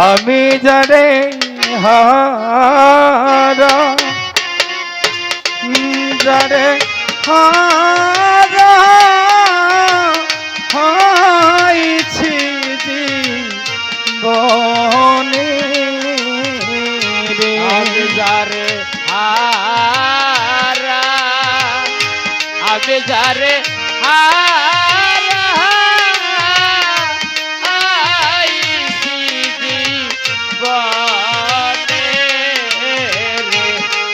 আমি যারে হারা যারে হারা হাইছি জীবনে রে আমি যারে হারা আমি যারে হারা আইছি জীবনে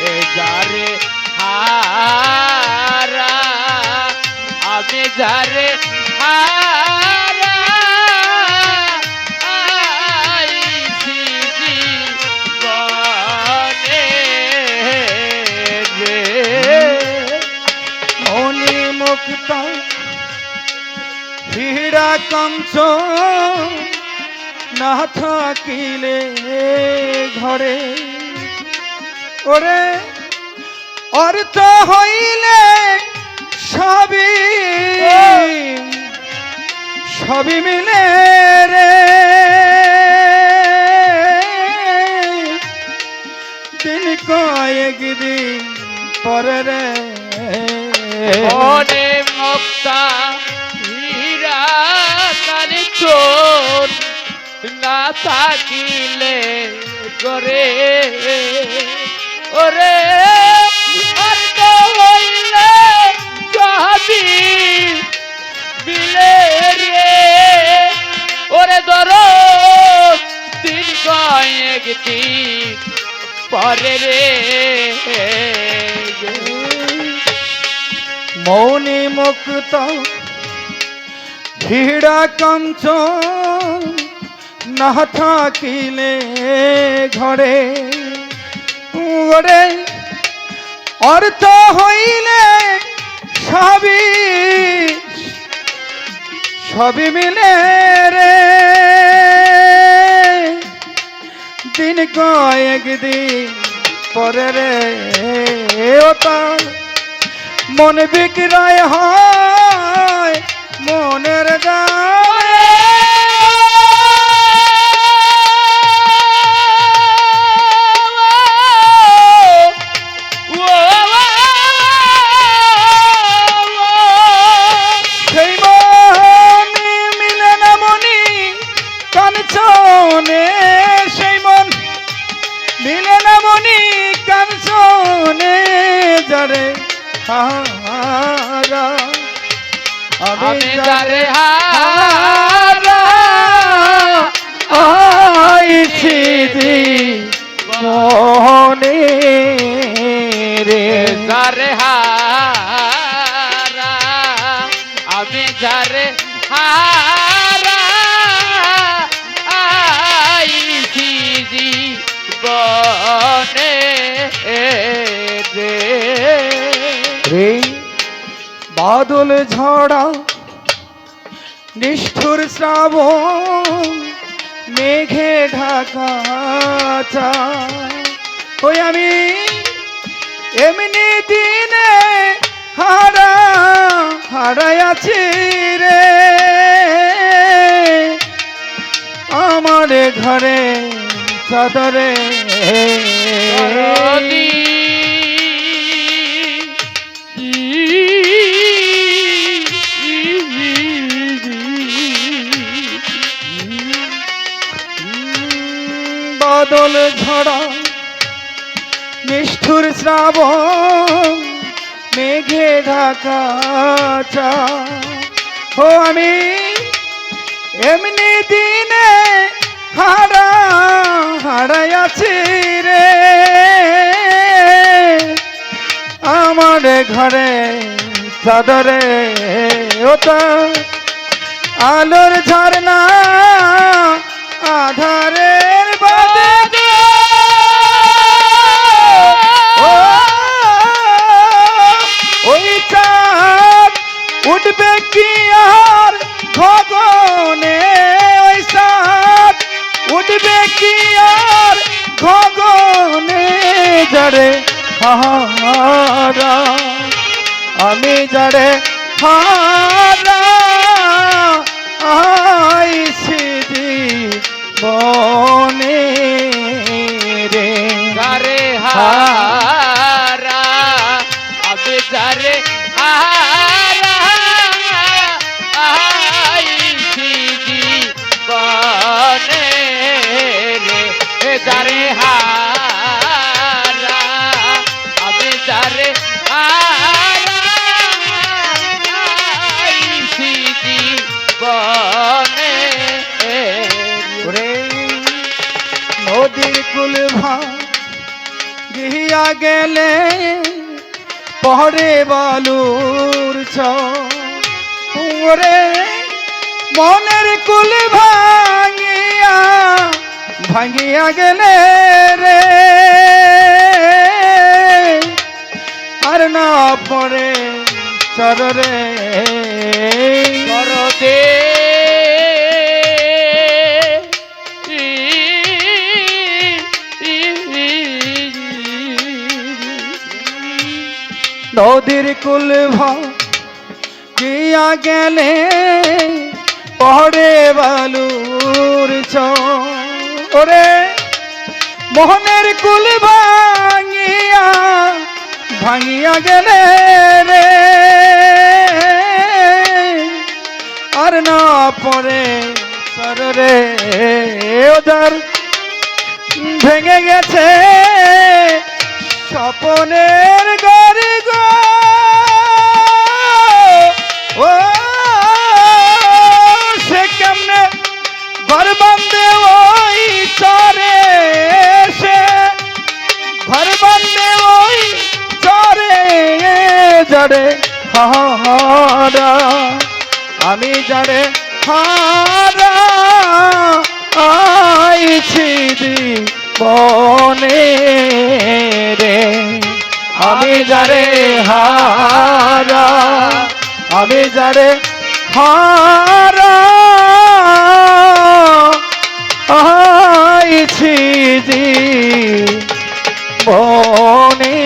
রে যারে হারা আমি যারে হারা আইছি জীবনে রে মনি মুক্ত হীরা কাঞ্চন না থাকিলে ঘরে ওরে অর্থ হইলে সবই সবই মিলে রে দিন কয়েক দিন পরে রে মনে মুক্তা হীরা কাঞ্চন না থাকিলে করে ওরে অর্থ হইলে সবই মিলে রে ওরে ধরো দিন কয়েক দিন পরে রে মৌনি মুক্ত হীরা কাঞ্চন না থাকিলে ঘরে ওরে অর্থ হইলে সবই সবই মিলে রে দিন কয়েক দিন পরে রে ওটা মন বিক্রয় হয় মনের দামে সেই মন মিলে না মনি কাঞ্চনে সেই মন মিলে না মনি কাঞ্চনে যারে হারা আমি যারে হারা আইছি জীবনে রে যারে হারা আমি যারে হারা আইছি জীবনে রে বাদল ঝড়া নিষ্ঠুর শ্রাবণ মেঘে ঢাকা চা ওই আমি এমনি দিনে হারা হারাইয়াছি রে আমার ঘরে চাদরে বাদল ঝড়া নিষ্ঠুর শ্রাবণ মেঘে ঢাকা চা ও আমি এমনি দিনে হারা হারাইয়াছি রে আমার ঘরে চাদরে ওটা আলোর ঝর্ণা আধারের বাদে ওই চাঁদ উঠবে কি আর গগনে ওই চাঁদ উঠবে কি আর গগনে যারে হারা আমি যারে হারা আইছি জীবন নদীর কুল ভাঙিয়া গেলে পরে বালুর চরে মনের কুল ভাঙিয়া গেলে রে আর না পরে চরে করদে নদীর কুল ভাঙিয়া গেলে পরে বালুর চরে মোহনের কুল ভাঙিয়া গেলে রে আর না পরে সরে ওদের ভেঙে গেছে স্বপনের গড়ে গো ও সে কেমনে ঘর বান্ধে ওই চরে সে ঘর বান্ধে ওই চরে জড়ে হারা আমি জড়ে হারা আইছি বনে রে আমি যারে হারা আমি যারে হারা আইছি বনে